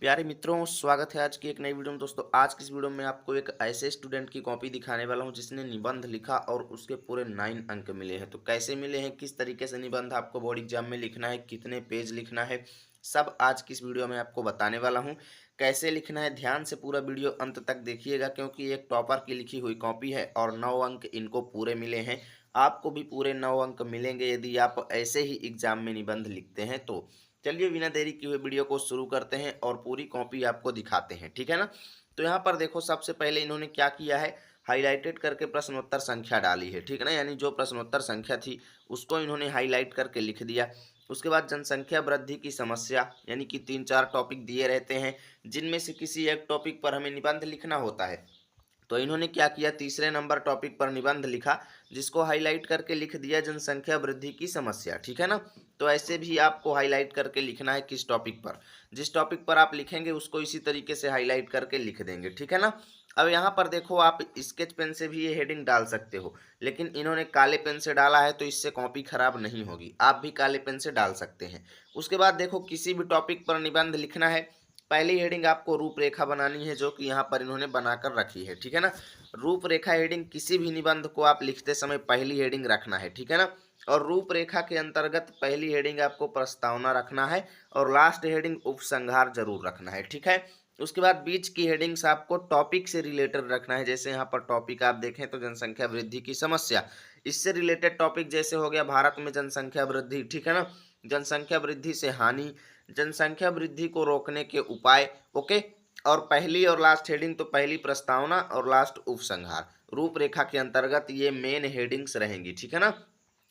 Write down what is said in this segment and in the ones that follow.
प्यारे मित्रों, स्वागत है आज की एक नई वीडियो में। दोस्तों, आज की इस वीडियो में आपको एक ऐसे स्टूडेंट की कॉपी दिखाने वाला हूं जिसने निबंध लिखा और उसके पूरे 9 अंक मिले हैं। तो कैसे मिले हैं, किस तरीके से निबंध आपको बोर्ड एग्जाम में लिखना है, कितने पेज लिखना है, सब आज की इस वीडियो में आपको बताने वाला हूँ। कैसे लिखना है, ध्यान से पूरा वीडियो अंत तक देखिएगा, क्योंकि एक टॉपर की लिखी हुई कॉपी है और 9 अंक इनको पूरे मिले हैं। आपको भी पूरे 9 अंक मिलेंगे यदि आप ऐसे ही एग्जाम में निबंध लिखते हैं तो। चलिए बिना देरी किए हुए वीडियो को शुरू करते हैं और पूरी कॉपी आपको दिखाते हैं, ठीक है ना। तो यहाँ पर देखो, सबसे पहले इन्होंने क्या किया है, हाईलाइटेड करके प्रश्नोत्तर संख्या डाली है, ठीक है ना। यानी जो प्रश्नोत्तर संख्या थी उसको इन्होंने हाईलाइट करके लिख दिया। उसके बाद जनसंख्या वृद्धि की समस्या, यानी कि 3-4 टॉपिक दिए रहते हैं जिनमें से किसी एक टॉपिक पर हमें निबंध लिखना होता है। तो इन्होंने क्या किया, तीसरे नंबर टॉपिक पर निबंध लिखा जिसको हाईलाइट करके लिख दिया जनसंख्या वृद्धि की समस्या, ठीक है ना। तो ऐसे भी आपको हाईलाइट करके लिखना है किस टॉपिक पर, जिस टॉपिक पर आप लिखेंगे उसको इसी तरीके से हाईलाइट करके लिख देंगे, ठीक है ना। अब यहाँ पर देखो, आप स्केच पेन से भी ये हेडिंग डाल सकते हो, लेकिन इन्होंने काले पेन से डाला है तो इससे कॉपी खराब नहीं होगी, आप भी काले पेन से डाल सकते हैं। उसके बाद देखो, किसी भी टॉपिक पर निबंध लिखना है, पहली हेडिंग आपको रूपरेखा बनानी है, जो कि यहाँ पर इन्होंने बनाकर रखी है, ठीक है ना। रूपरेखा हेडिंग किसी भी निबंध को आप लिखते समय पहली हेडिंग रखना है, ठीक है ना। और रूपरेखा के अंतर्गत पहली हेडिंग आपको प्रस्तावना रखना है और लास्ट हेडिंग उपसंहार जरूर रखना है, ठीक है। उसके बाद बीच की हेडिंग्स आपको टॉपिक से रिलेटेड रखना है। जैसे यहाँ पर टॉपिक आप देखें तो जनसंख्या वृद्धि की समस्या, इससे रिलेटेड टॉपिक जैसे हो गया भारत में जनसंख्या वृद्धि, ठीक है ना। जनसंख्या वृद्धि से हानि, जनसंख्या वृद्धि को रोकने के उपाय, ओके। और पहली और लास्ट हेडिंग तो पहली प्रस्तावना और लास्ट उपसंहार, रूपरेखा के अंतर्गत ये मेन हेडिंग्स रहेंगी, ठीक है ना।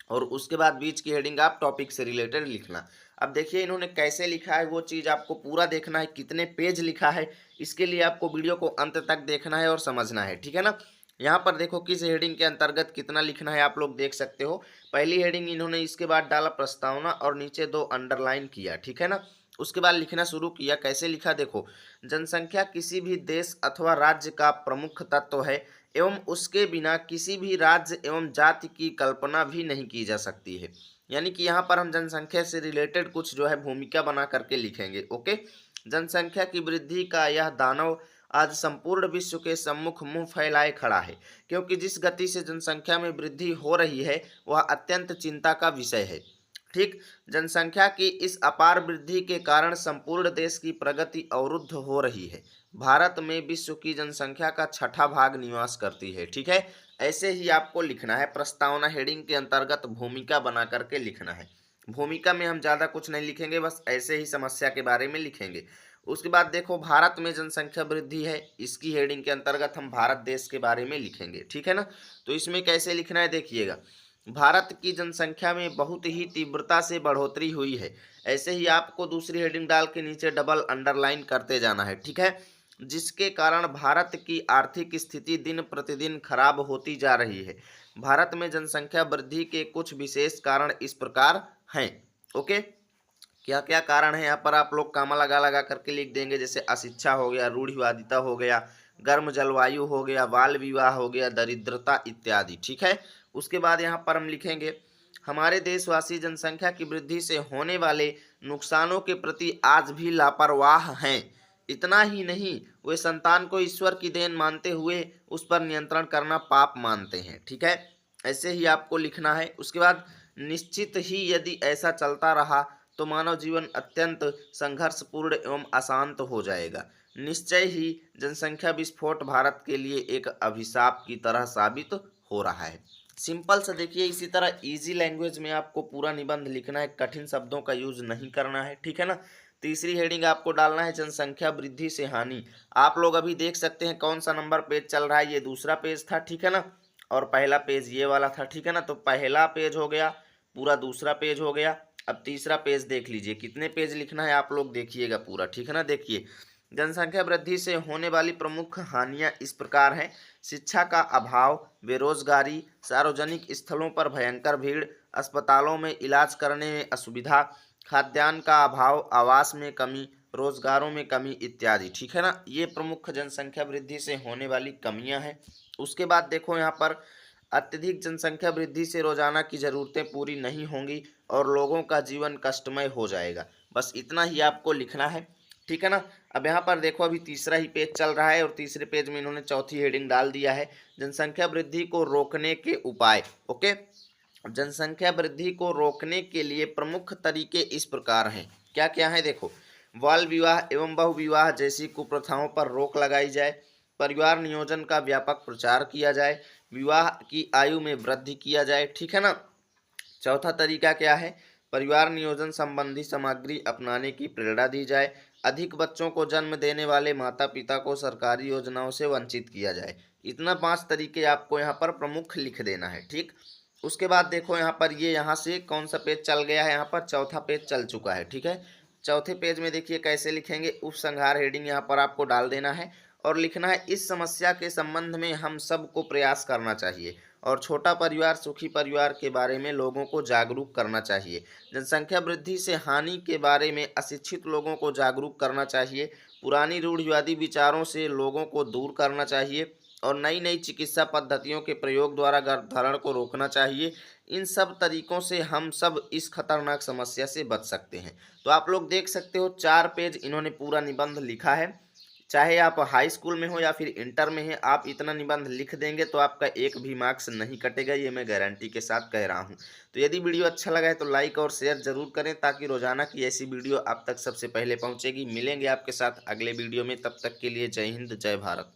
और उसके बाद बीच की हेडिंग आप टॉपिक से रिलेटेड लिखना। अब देखिए इन्होंने कैसे लिखा है, वो चीज़ आपको पूरा देखना है, कितने पेज लिखा है, इसके लिए आपको वीडियो को अंत तक देखना है और समझना है, ठीक है ना। यहाँ पर देखो किस हेडिंग के अंतर्गत कितना लिखना है, आप लोग देख सकते हो। पहली हेडिंग इन्होंने इसके बाद डाला प्रस्तावना और नीचे 2 अंडरलाइन किया, ठीक है ना। उसके बाद लिखना शुरू किया, कैसे लिखा देखो, जनसंख्या किसी भी देश अथवा राज्य का प्रमुख तत्व है एवं उसके बिना किसी भी राज्य एवं जाति की कल्पना भी नहीं की जा सकती है। यानी कि यहाँ पर हम जनसंख्या से रिलेटेड कुछ जो है भूमिका बना करके लिखेंगे, ओके। जनसंख्या की वृद्धि का यह दानव आज संपूर्ण विश्व के सम्मुख मुंह फैलाए खड़ा है, क्योंकि जिस गति से जनसंख्या में वृद्धि हो रही है वह अत्यंत चिंता का विषय है। ठीक, जनसंख्या की इस अपार वृद्धि के कारण संपूर्ण देश की प्रगति अवरुद्ध हो रही है। भारत में विश्व की जनसंख्या का 6ठा भाग निवास करती है, ठीक है। ऐसे ही आपको लिखना है, प्रस्तावना हेडिंग के अंतर्गत भूमिका बना करके लिखना है। भूमिका में हम ज़्यादा कुछ नहीं लिखेंगे, बस ऐसे ही समस्या के बारे में लिखेंगे। उसके बाद देखो, भारत में जनसंख्या वृद्धि है, इसकी हेडिंग के अंतर्गत हम भारत देश के बारे में लिखेंगे, ठीक है ना। तो इसमें कैसे लिखना है देखिएगा, भारत की जनसंख्या में बहुत ही तीव्रता से बढ़ोतरी हुई है। ऐसे ही आपको दूसरी हेडिंग डाल के नीचे डबल अंडरलाइन करते जाना है, ठीक है। जिसके कारण भारत की आर्थिक स्थिति दिन प्रतिदिन खराब होती जा रही है। भारत में जनसंख्या वृद्धि के कुछ विशेष कारण इस प्रकार हैं, ओके। क्या क्या कारण है यहाँ पर आप लोग कामा लगा लगा करके लिख देंगे। जैसे अशिक्षा हो गया, रूढ़िवादिता हो गया, गर्म जलवायु हो गया, बाल विवाह हो गया, दरिद्रता इत्यादि, ठीक है। उसके बाद यहाँ पर हम लिखेंगे, हमारे देशवासी जनसंख्या की वृद्धि से होने वाले नुकसानों के प्रति आज भी लापरवाह हैं। इतना ही नहीं, वे संतान को ईश्वर की देन मानते हुए उस पर नियंत्रण करना पाप मानते हैं, ठीक है। ऐसे ही आपको लिखना है। उसके बाद, निश्चित ही यदि ऐसा चलता रहा तो मानव जीवन अत्यंत संघर्षपूर्ण एवं अशांत हो जाएगा। निश्चय ही जनसंख्या विस्फोट भारत के लिए एक अभिशाप की तरह साबित हो रहा है। सिंपल से देखिए, इसी तरह इजी लैंग्वेज में आपको पूरा निबंध लिखना है, कठिन शब्दों का यूज नहीं करना है, ठीक है ना। तीसरी हेडिंग आपको डालना है, जनसंख्या वृद्धि से हानि। आप लोग अभी देख सकते हैं कौन सा नंबर पेज चल रहा है, ये दूसरा पेज था, ठीक है ना। और पहला पेज ये वाला था, ठीक है ना। तो पहला पेज हो गया, पूरा दूसरा पेज हो गया। अब तीसरा पेज देख लीजिए, कितने पेज लिखना है आप लोग देखिएगा पूरा, ठीक है ना। देखिए, जनसंख्या वृद्धि से होने वाली प्रमुख हानियां इस प्रकार हैं, शिक्षा का अभाव, बेरोजगारी, सार्वजनिक स्थलों पर भयंकर भीड़, अस्पतालों में इलाज करने में असुविधा, खाद्यान्न का अभाव, आवास में कमी, रोजगारों में कमी इत्यादि, ठीक है ना। ये प्रमुख जनसंख्या वृद्धि से होने वाली कमियां हैं। उसके बाद देखो यहाँ पर, अत्यधिक जनसंख्या वृद्धि से रोजाना की जरूरतें पूरी नहीं होंगी और लोगों का जीवन कष्टमय हो जाएगा। बस इतना ही आपको लिखना है। ठीक है ना। अब यहाँ पर देखो अभी तीसरा ही पेज चल रहा है और तीसरे पेज में इन्होंने चौथी हेडिंग डाल दिया है, जनसंख्या वृद्धि को रोकने के उपाय। ओके, जनसंख्या वृद्धि को रोकने के लिए प्रमुख तरीके इस प्रकार हैं। क्या क्या है देखो, बाल विवाह एवं बहु विवाह जैसी कुप्रथाओं पर रोक लगाई जाए, परिवार नियोजन का व्यापक प्रचार किया जाए, विवाह की आयु में वृद्धि किया जाए। ठीक है ना। चौथा तरीका क्या है, परिवार नियोजन संबंधी सामग्री अपनाने की प्रेरणा दी जाए, अधिक बच्चों को जन्म देने वाले माता पिता को सरकारी योजनाओं से वंचित किया जाए। इतना 5 तरीके आपको यहाँ पर प्रमुख लिख देना है। ठीक, उसके बाद देखो यहाँ पर ये यहाँ से कौन सा पेज चल गया है, यहाँ पर चौथा पेज चल चुका है। ठीक है, चौथे पेज में देखिए कैसे लिखेंगे, उपसंहार हेडिंग यहाँ पर आपको डाल देना है और लिखना है, इस समस्या के संबंध में हम सबको प्रयास करना चाहिए और छोटा परिवार सुखी परिवार के बारे में लोगों को जागरूक करना चाहिए। जनसंख्या वृद्धि से हानि के बारे में अशिक्षित लोगों को जागरूक करना चाहिए, पुरानी रूढ़िवादी विचारों से लोगों को दूर करना चाहिए और नई नई चिकित्सा पद्धतियों के प्रयोग द्वारा गर्भधारण को रोकना चाहिए। इन सब तरीकों से हम सब इस खतरनाक समस्या से बच सकते हैं। तो आप लोग देख सकते हो 4 पेज इन्होंने पूरा निबंध लिखा है। चाहे आप हाई स्कूल में हो या फिर इंटर में है, आप इतना निबंध लिख देंगे तो आपका एक भी मार्क्स नहीं कटेगा, ये मैं गारंटी के साथ कह रहा हूँ। तो यदि वीडियो अच्छा लगा है तो लाइक और शेयर जरूर करें ताकि रोजाना की ऐसी वीडियो आप तक सबसे पहले पहुँचेगी। मिलेंगे आपके साथ अगले वीडियो में, तब तक के लिए जय हिंद जय भारत।